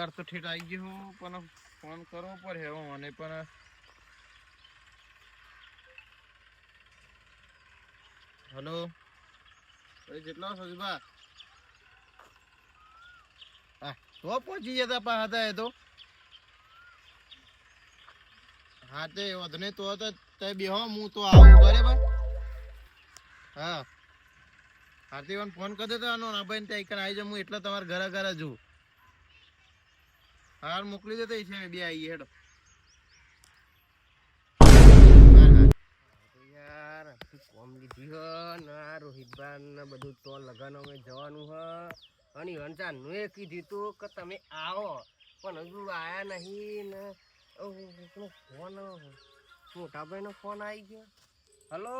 વાર તો ઠેઠ આવી ગયો હું પણ ફોન કરવો પડે મને પણ હેલો જેટલો સજબા તો પહોંચી જતા પા હતા એ તો હા તે વધુ નહીં તો તે બેહો હું તો આવું બરાબર હા હાર્દિક ફોન કરી દેતો ના ભાઈ ત્યાં આવી જાઉં હું એટલે તમારા ઘરે ઘરે છું હાર મોકલી દેતો છે બે આવી હેડો યાર કોમ લીધી હ ના રોહિતભાઈ ને બધું તો લગન અમે જવાનું હ અને વંચાનું એ કીધું તું કે તમે આવો પણ હજુ આયા નહીં ને ફોન મોટાભાઈ નો ફોન આવી ગયો હલો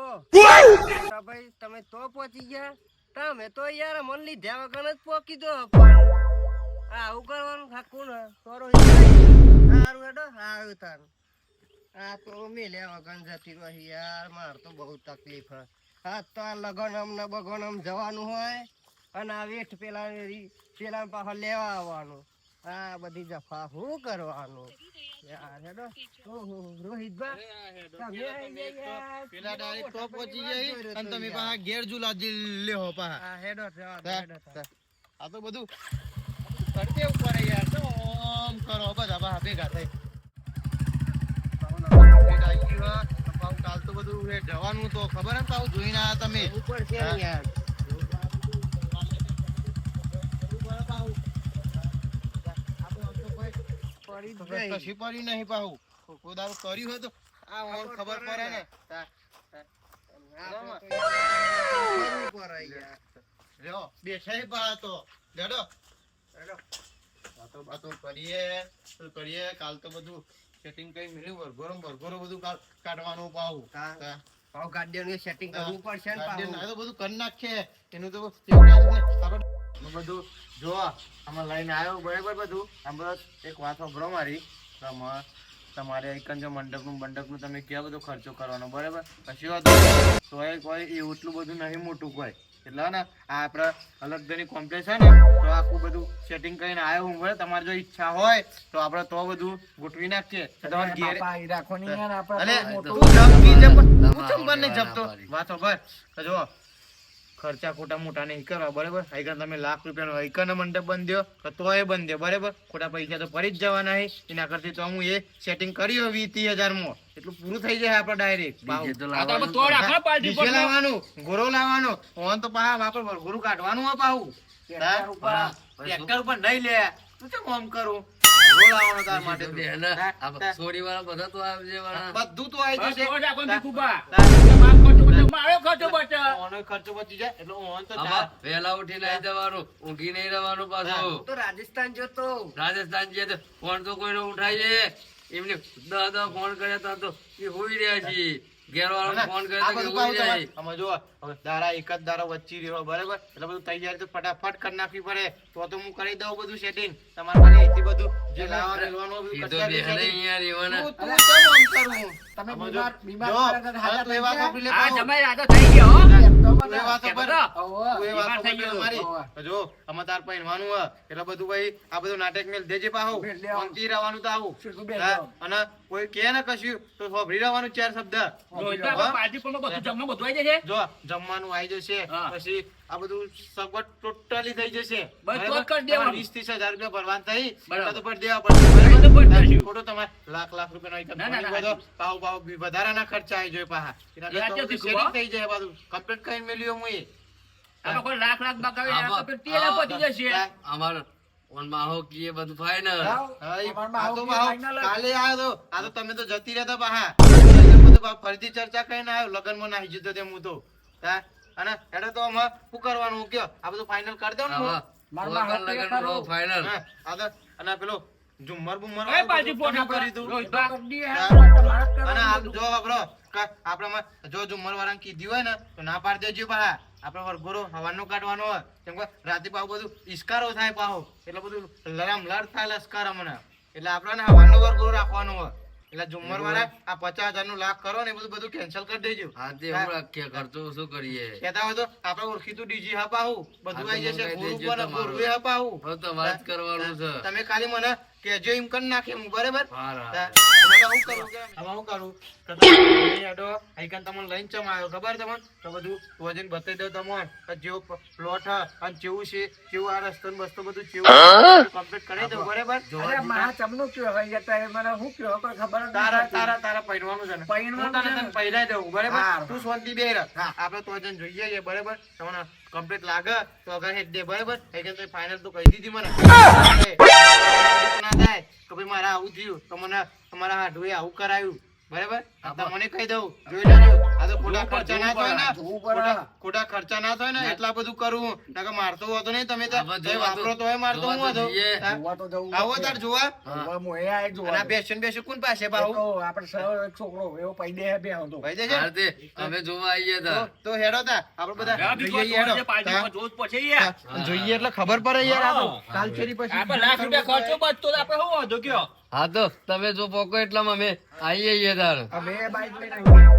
મોટાભાઈ તમે તો પહોંચી ગયા તમે તો યાર મન લીધા વગર જ પોકી દો આવું કરવાનું ખાકું ને તો સારું હેડો આવ્યું તારું આ તો મેલ્યા વગર જતી રહી યાર માર તો બહુ તકલીફ હે હા તો આ લગનમ ને બગનમ જવાનું હોય અને આ વેઠ પેલા પાછા લેવા આવવાનું આ બધી જફા શું કરવાનું યાર હેડો રોહિતભાઈ તમે પેલા ડાયરેક્ટ તો પહોંચી જાય અને તમે પાછા ઘેર જુલા લેહો પાછા હેડો આ તો બધું કરતે ઉપર યાર તો ઓમ કરો બધા પાછા ભેગા થઈ કાલ તો બધું જવાનું તો ખબર એમ પાછું જોઈને આવ્યા તમે ઉપર છે યાર કશી પડી નહીં પાછું કોઈ દારૂ કર્યું હોય તો આ ખબર પડે ને બેસાઈ પા તો લેડો વાતો કરીએ કાલ તો બધું સેટિંગ કઈ મળ્યું ભરઘોરો બધું કાઢવાનું પાવું પાવ ગાડીઓનું સેટિંગ કરવું પડશે ને તો બધું કરી નાખીએ એનું તો આપણે બધું જો આમાં લઈને આવ્યો બરાબર બધું આમ બસ એક વાત સાંભળો મારી તમારે એકંજ મંડપનું તમે ક્યાં બધો ખર્ચો કરવાનો બરાબર પછી વાત તો કોઈ એવું એટલું બધું નહીં મોટું કોઈ એટલે ને આ આપડે અલગ ઘણી કોમ્પ્લેક્સ છે ને તો આખું બધું સેટિંગ કરીને આવ્યો હું બરાબર તમારે જો ઈચ્છા હોય તો આપડે તો બધું ગોઠવી નાખીએ તમારે ઘેર રાખો નહીં યાર આપણે જપતો વાતો ભાઈ જો ખર્ચા ખોટા મોટા નહીં કરવા બરાબર આઈકન તમે લાખ રૂપિયાનો આઈકન મંડપ બંધ્યો તો એ બંધ્યો બરાબર ખોટા પૈસા તો ફરી જ જવાના છે એના કરતી તો હું એ સેટિંગ કર્યો 20-30 હજાર માં એટલું પૂરું થઈ જાય આપડે ડાયરેક્ટ લાવવાનું ગોરો લાવવાનો ઓન તો પાછા વાપર ગોરું કાઢવાનું હોય પાછું ટ્રેક્ટર ઉપર નહીં લે તું કેમ આમ કરું લાવવાનો તાર માટે સોરી વાળા બધા તો આવજે વાળા બધું તો આવી જશે ખર્ચો બચી જાય એટલે ઓન તો વહેલા ઉઠી લઈ જવાનું ઊંઘી નહીં રહેવાનું પાછું તો રાજસ્થાન જતો ફોન તો કોઈનો ઉઠાય છે એમને 10 ફોન કર્યા તો એ હોઈ રહ્યા છે ઘેર વાળો ફોન કર્યો તો હોઈ જાય અમે જો દારા એક જ દારો વચ્ચી રહ્યો બરાબર એટલે બધું તૈયારી તો ફટાફટ કરી નાખવી પડે તો હું કરી દઉં બધું સેટિંગ તમારે પાસે અહીંથી બધું જે લાવવાનું એટલે બધું ભાઈ આ બધું નાટક મેલ દેજે પાહો શાંતિ રહેવાનું તો આવું અને કોઈ કે ને કશું તો સાંભળી રહેવાનું 4 શબ્દ જો જમવાનું આવી જશે પછી આ બધું સગવડ ટોટલી થઈ જશે 20-30 હજાર રૂપિયા ભરવાનું થઈ તો પર દેવા પડશે ખોટો તમારે લાખ રૂપિયા પાવ વધારાના ખર્ચા આવી જોઈએ પાહા એના થઈ જાય બધું કમ્પ્લીટ કરીને મેલ્યો હું લાખ બગાવી જશે અમારો કાલે આવ્યો આ તો તમે તો જતી રહેતા પાહા ફરીથી ચર્ચા કરીને આવ્યો લગન માં નાહી જતો તેમ હું તો અને એટલે તો અમે શું કરવાનું કયો આ બધું ફાઇનલ કરી દઉં ફાઇનલ અને પેલો ઝુમ્મર બુમ્મર કરી દઉં અને જો આપડે જો ઝુમ્મર વાળા કીધું હોય ને તો ના પાડી દેજો પાહા આપડે વરઘોરો હવાનો કાઢવાનો હોય કેમ કે રાતે પાછું બધું ઇસ્કારો થાય પાહો એટલે બધું લડ થાય લશ્કર મને એટલે આપડે હવાનો વરઘોરો રાખવાનો હોય એટલે ઝુમ્મર વાળા આ 50,000 નું લાખ કરો ને એ બધું કેન્સલ કરી દેજો. હા તે હું રાખ્યા ખર્ચો શું કરીએ કહેતા હોય તો આપણે ઓળખીતું ડીજી હપાવું બધું હા, તો આવી જશે. મંગાઈ ગોરું દેજો પણ તમારું. ગોરું હપાવું. હવે તમારે જ કરવાનું છે. તમે ખાલી મને કહેજો એમ કરી નાખીએ હું બરાબર. હા, હા. હવે હું કરું કે હવે હું કરું કે તમે હેડો આઈકન તમને લઈને ચમ આવ્યો ખબર તમને તો બધું વજન બતાવી દઉં તમને કે જેવો પ્લોટ હ અને જેવું છે કેવું આ રસ્તો ને બસ્તો બધું કેવું કમ્પ્લીટ કરી દઉં બરાબર. અરે મારા ચમનું કયો હવે જતા એ મને હું કયો કોઈ ખબર જ તારા નથી. તારા તારા પહેરવાનું છે ને પહેરવાનું હું તને છે ને? તને પહેરાઈ દઉં બરાબર. હારું. તું શાંતિ બે રહ હા. આપણે તો વજન જોઈએ છે બરાબર. તમને કમ્પ્લીટ લાગે તો અગર હેડ દે બરાબર. આઈકન તો ફાઇનલ તો કહી દીધી મને ના થાય કે ભાઈ મારા આવું થયું તો મને તમારા હાડુએ આવું કરાયું બરાબર. તમને કહી દઉં જોઈ લેજો. આ તો ખોટા ખર્ચા ના થાય ને જોવું પડે. ખોટા ખર્ચા ના થાય ને એટલા બધું કરવું નકર મારતો હોતો નહીં તમે તો આમાં તમે જોવા તો- વાપરો તો હોય મારતો હું જોવા તો હતો જઈએ. જોવા તો જવું આવો પડે. તાર જોવા જોવા મોએ આય જોવા અને આ તો. બેસન બેસન કોણ પાસે એ બાહુ તો આપણે સૌ એક છોકરો એવો પૈ દે બે હતો. ભાઈ દેજે હા તે અમે જોવા આવીએ તા. તો હેડો તા આપણે બધા જોઈએ હેડો તા. જોઈએ એટલે ખબર પડે યાર આ તો કાલ ફેરી પછી હા તો તમે જો પોકો એટલામાં અમે આવીએ તાર. આ બે બાઈક લઈને આવીએ.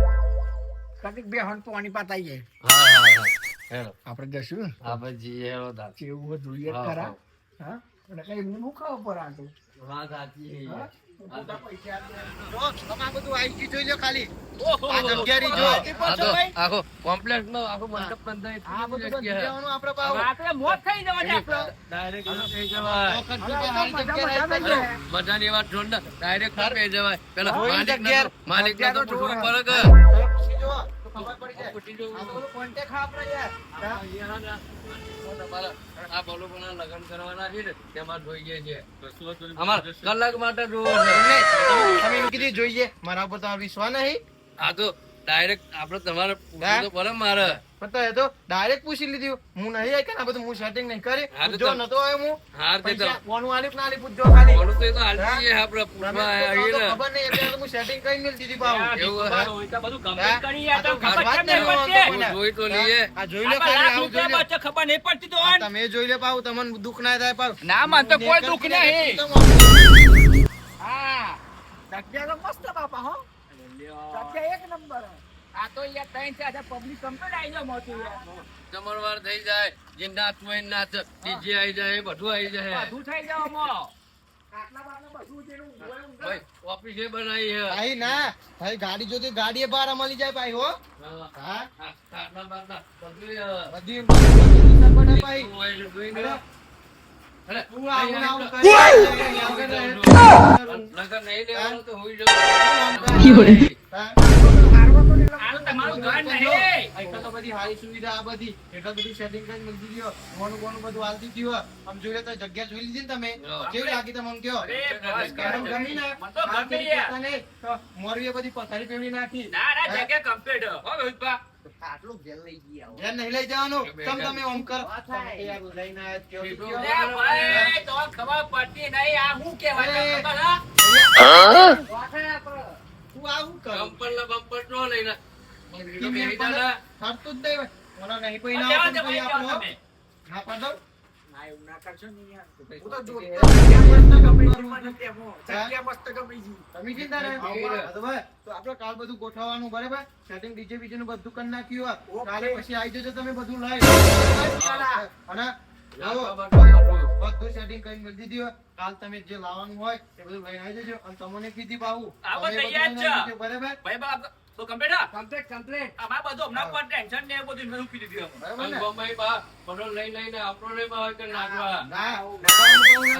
કદીક બે હન પાણી પાતાઈ જાય. હા હા હા હેલો આપણે જશું આપણે જઈએ હેલો તાર. કેવું હોય જોઈએ જ હા, ખરા. હા અને કઈ હું ખાવ પર આ તો. હા સાચી છે. હા? બધા પૈસા આપે. જો તમે આ બધું આઈ ગયું જોઈ લો ખાલી આ જગ્યા રહી જો હા તો આખો કોમ્પ્લેક્સ નો આખો મંડપ બંધાય આ બધું તો જગ્યા. જગ્યાઓનું આપણે પાહુ ડાયરેક્ટ થઈ જવાય. વખત સુધી હારી જગ્યા રહી બધા પાછી. બધાની વાત છોડ ને ડાયરેક્ટ થઈ જવાય. પેલા જોઈને જગ્યા- માલિક ને તો પૂછવું પડે કે પછી જો તો ખબર પડી જાય આ બધું contact હા આપણે યાર આ બોલોકોના લગ્ન કરવાના છે ને તેમાં જોઈએ છે. અમાર કલાક માટે જોવો છે. તમે એમ કીધું જોઈએ મારા ઉપર તમારો વિશ્વાસ નહીં આ તો ડાયરેક્ટ આપણે તમારે પૂછવું તો પડે મારે. પણ તો એ તો ડાયરેક્ટ પૂછી લીધું હું નહીં આવી કે આ બધું હું સેટિંગ નહીં કરી હા, તો જો તમે- નતો આવ્યો હું હાર તે તો પૈસા કોનું આલ્યું કે ના આલ્યું પૂછજો ખાલી બોલું તો એ તો હાલતી છે આપણે તમે પૂછવા તો આવીએ ને. ખબર નહીં એટલે તો હું સેટિંગ કરી મેલ દીધી પાહુ. એવું હા? આ તો વાત નહીં આ હોતો જોઈ તો લઈએ. આ જોઈ લો ખાલી આવું જોઈ લો આ તમે જોઈ લે પાહુ તમને દુઃખ ના થાય પાહુ ના મને તો કોઈ દુઃખ નહીં. જગ્યા તો મસ્ત બાપા હો. જગ્યા એક નંબર હે. આ તો યાર ત્રણ છે આ પબ્લિક કમ્પ્લીટ આવી જાય મોટી યાર. જમણવાર થઈ જાય જે નાચવું હોય એ નાચ ડીજે આવી જાય બધું આવી જાય. બધું થઈ જાય આમાં. આટલા બાટલા બધું જેનું હોય એવું ભાઈ ઓફિસે બનાવી છે. ભાઈ ના ભાઈ ગાડી જોતી ગાડીએ બહાર મળી જાય ભાઈ હો હા. હા હા, આટલા બાટલા બધું બધી બધી પડે ભાઈ હોય છે, જોઈને. અરે, તું આવું ને આવું લગન નહીં લેવાનું તો હોઈ જવું. હા? મારવા તો નહીં આ તો તમારું ઘર જો, નહીં. એટલે તો બધી સારી સુવિધા આ બધી એટલે બધું સેટિંગ કરી મૂકી દીધું મોનું બોનું બધું હાલતી થયું આમ જોઈ લે તો જગ્યા જોઈ લીધી ને તમે કેવી લાગી તમને કયો અરે બસ ગરમ ગમી ને મને તો ગમે યાર. નહીં, તો મોરવીએ બધી પથારી પેવડી નાખી ના ના જગ્યા કમ્પ્લીટ હો રોહિતભા. આટલું ઘેર લઈ ગયા ઘેર નહીં લઈ જવાનું બે તમ ઘર. તમે ઓમ કર થાય. તમે યાર લઈને આયા છો, કેવો સીધો. કયો? અરે ભાઈ તો ખબર પડતી નહીં આ શું કહેવાય અરે. તમને ખબર હા? તું આવું કર બમ્પર ના બમ્પર નો લઈને ઈ મેં બેસી જા. થરતું જ નહીં મને નહીં પૈ પણ ના લેવા આપો દે તો ભાઈ પછી જાઓ આપણો તમે. હા પાડ દઉં ના એવું ના કરશો નહીં યાર. હું તો તો જો જો. જગ્યા મસ્ત ગમી ગઈ મને તેમાં. જગ્યા મસ્ત ગમી ગઈ. તમે ચિંતા નહીં. હા, હા, તો ભાઈ, તો આપણે કાલ બધું ગોઠવવાનું બરાબર સેટિંગ ડીજે બીજે નું બધું કરી નાખ્યું હોય. કાલે પછી આવી જજો તમે બધું લઈ અને આવો, બધું સેટિંગ કરીને મૂકી દીધી હોય. કાલ તમે જે લાવવાનું હોય એ બધું લઈને આવી જજો અને તમને કીધી પાવું આવો તમે બધું તૈયાર લઈને આવી છે. જજો, બરાબર ભાઈ બાપ તો કમ્પ્લીટ હા? Complete complete. અમારે બધું હમણાં કોઈ ટેન્શન નહીં બધું મેં મૂકી દીધું અમે. બરાબર ને? ગમે બા બધો લઈ લઈને આપણો લઈ બા કે નાખવા. ના હું ના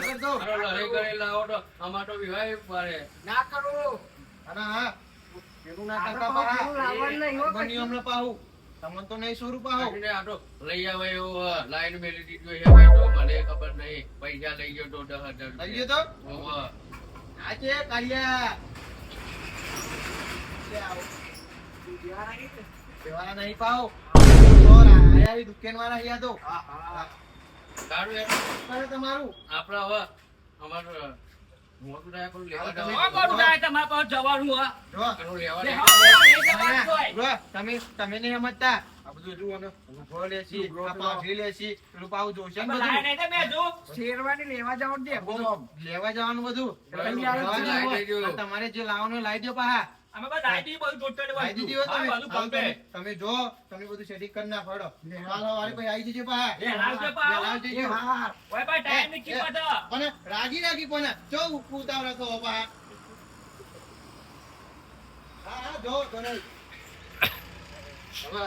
કરતો. મારો લડાઈ કરી લાવો તો અમાર તો વિવાહ પાડે. ના કરો. અને હા પેલું ના આપણે કરતા કોઈ પાહા. પેલું લાવવાનું નહીં હો બની હમણાં પાહું તમને તો નહીં 100 રૂપિયા આવું. આપણે આ તો લઈ આવે એવું લાઈન મેલી દીધું છે ભાઈ તો મને ખબર નહીં પૈસા લઈ ગયો તો 10,000 લઈ ગયો તો ઓહો. આ છે કાળિયા સેવાના નહીં પાવ આયા દુકાન વાળા અહીંયા તો સારું યાર. કરે તમારું આપણે હવે અમારું મોટું થાય પણ લેવા તમે- જવાનું. કોણ કોણ જાય તમારા પાસે જવાનું હા જો આનું લેવા લે, જવાનું. હા, એ જવાનું હોય. બ્રો, તમે નહીં સમજતા આ બધું જુઓ ને ઊભો લેશી આ પાઘડી લેશી પેલું પાવું જોશે ને તમે લાયા બધું નહીં તો મેં જો. શેરવાની લેવા જવાનું દે બધું લેવા જવાનું બધું લઈ લેવા આવજો. જવાનું હોય. લઈ દેજો. આ તમારે જે લાવવાનું હોય લાવી દો પાહા અમે બધા આઈડી બધું total લાવી વસ્તુ. દીધી હોય હા, તમે બધું હવે complete. તમે જો તમે બધું સેટિંગ કરી નાખો હેડો. કાલ સવારે પછી આવી જજો પાહા લે, લાવજો પાહા. લે, લાવી દેજો. હા ઓય ભાઈ ટાઈમ ની કિંમત હા. અને રાગી કોને જો ઉતાવળ હતો પાહા હા જો તને હવે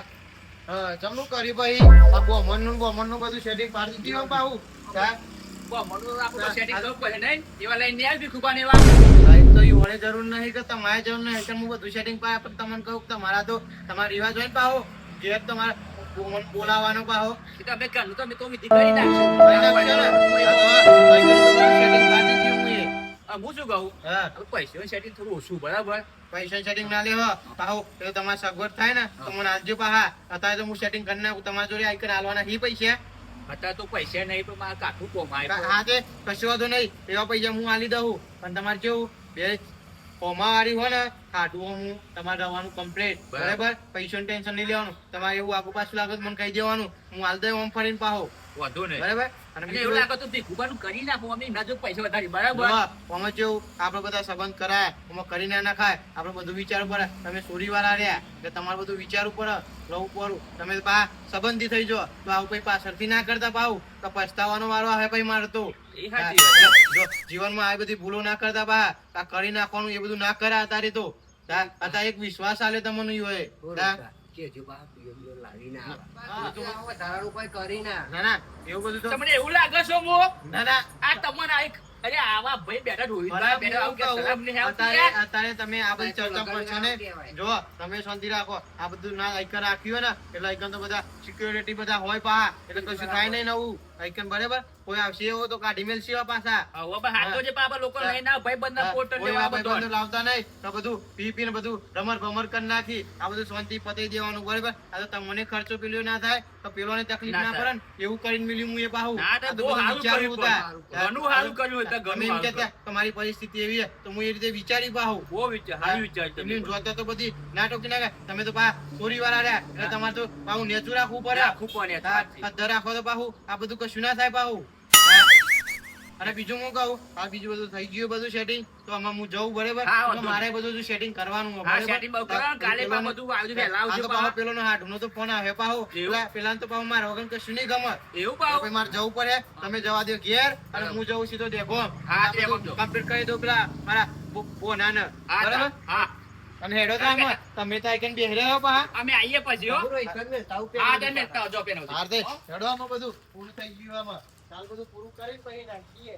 જમનું કરી ભાઈ આ બોમનનું બધું સેટિંગ પાડી દીધી હો પાહું હા બહુ મોટું આપણું તો setting કરવું પડે નહીં? એવા લઈને નહીં આવી ભીખુભાને એવા. લાઈટ તો ઈ વડે જરૂર નહીં કે તમારે જરૂર નહીં એટલે હું બધું સેટિંગ પાય પણ તમને કહું કે તમારા તો તમારા રિવાજ હોય ને પાહો જે તમારે બોલાવાનો પાહો એ તો અમે ઘરનું તો અમે તો વિધિ કરી નાખશું. ભાઈ નાખજો ને. આ તો ભાઈ તો બધું setting પાડી દીધું હું એ. હું શું કહું હા હવે પૈસાનું setting થોડું ઓછું બરાબર પૈસા સેટિંગ ના લેવો પાહો એટલે તમારે સગવડ થાય ને તો મને આલજો પાહા અત્યારે તો હું સેટિંગ કરી નાખું તમારા જોડે આઈકન આલવાના હી પૈસા અત્યારે તો પૈસા નહીં પણ મારા કાકુ કોમાય હા તે કશો વાંધો નહીં એવા પૈસા હું આલી દઉં પણ તમારે કેવું બે કોમાવાળી હોય ને હાટું હું તમારે રહેવાનું કમ્પ્લીટ બરાબર પૈસાનું ટેન્શન નહીં લેવાનું તમારે એવું આગળ પાછું લાગે તો મને કહી દેવાનું હું હાલ દઉં આમ ફરીને પાહો વધુ નહીં બરાબર અને અને એવું લાગે તો ભીખુભાનું કરી નાખું અમે એમના જો પૈસા વધારી બરાબર આમાં જેવું આપણે બધા સંબંધ કરાય આમાં કરીને ના ખાય આપણે બધું વિચારવું પડે તમે ચોરી વાળા રહ્યા એટલે તમારે બધું વિચારવું પડે રહું પડું તમે પા સંબંધી થઈ જાઓ તો આવું કઈ પાછળથી ના કરતા પાવું તો પછતાવાનો વારો આવે પછી મારે તો એ સાચી વાત. જો જીવનમાં આ બધી ભૂલો ના કરતા પા આ કરી નાખવાનું એ બધું ના કરે અત્યારે તો અત્યારે એક વિશ્વાસ આલે તમને ઈ હોય કેજો બા પીઓ પીઓ લાવીને આવે. હા. એ તો આવો વધારાનું કોઈ કરી ના. ના ના એવું બધું તો તમને એવું લાગે છે મો ના ના આ તમારા એક અરે આવા ભાઈ બેઠા ઢોળી બરાબર, બેઠા આવું કે હું સલામ નહીં આવતી અત્યારે યાર. અત્યારે તમે આ બધી ચર્ચા પર છો ને જો તમે શાંતિ રાખો આ બધું ના આઈકન રાખ્યું હોય ને એટલે આઈકન તો બધા સિક્યોરિટી બધા હોય પા એટલે કશું થાય નહીં નવું આઈકન બરાબર કોઈ આવશે એવો તો કાઢી મેલશે એવા પાછા હવે ભાઈ હાથો જે પાપા લોકો લઈને આવે, ભાઈ બંધના પોટર કોઈ લેવા આ બધો ભાઈબંધો લાવતા નહીં તો બધું પી પીને બધું રમર ભમર કરી નાખી આ બધું શાંતિ પતાઈ દેવાનું બરાબર આ તો તમને ખર્ચો પેલો ના થાય તો પેલોને તકલીફ ના ના પડે ને એવું કરીને મિલ્યું હું એ પાહું ના, તો આ તો બહુ બધું સારું વિચારવું કર્યું થાય. પણ. ઘણું સારું કર્યું એટલે ઘણું તમે એમ સારું કહેતા તમારી પરિસ્થિતિ એવી છે તો હું એ રીતે વિચારી પાહું બહુ વિચાર સારું વિચાર એમની તમે જોતા તો બધી નાટક ના કરે તમે તો પા ચોરી વાળા રહ્યા એટલે તમારે તો પાહું નેચું રાખવું પડે રાખવું પડે, સાચી. આ દર રાખો તો પાહું આ બધું કશું ના થાય પાહું અને બીજું હું કહું આ બીજું બધું થઈ ગયું બધું સેટિંગ તો આમાં હું જઉં બરાબર હા, તો વાંધો મારે બધું સેટિંગ કરવાનું હોય, હા, બરાબર? setting બહુ કરવાનું. કાલે પેલોનો- પાછું બધું આવજો વહેલા આવજો આ તો પાછા. પાછો પેલોનો હાથનો તો ફોન આવે પાહો એવું? પેલા તો પાહું મારા વગર કશું નહીં ગમે એવું તો પાવ પછી મારે જવું પડે તમે જવા દો ઘેર અને બરાબર. હું જવું સીધો દેખો હા, દેખો જો. કમ્પ્લીટ કરી દો પેલા મારા બોનાને હા બરાબર હા અને હેડો તો આમાં તમે તો આઈકન બેહરે હો પા અમે આવીએ પછી હો પૂરો એક જ ને તાવ પે હા તમે જો પેનો હાર દે હેડો આમાં બધું પૂરું થઈ ગયું આમાં ચાલ બધું પૂરું કરીને પછી નાખીએ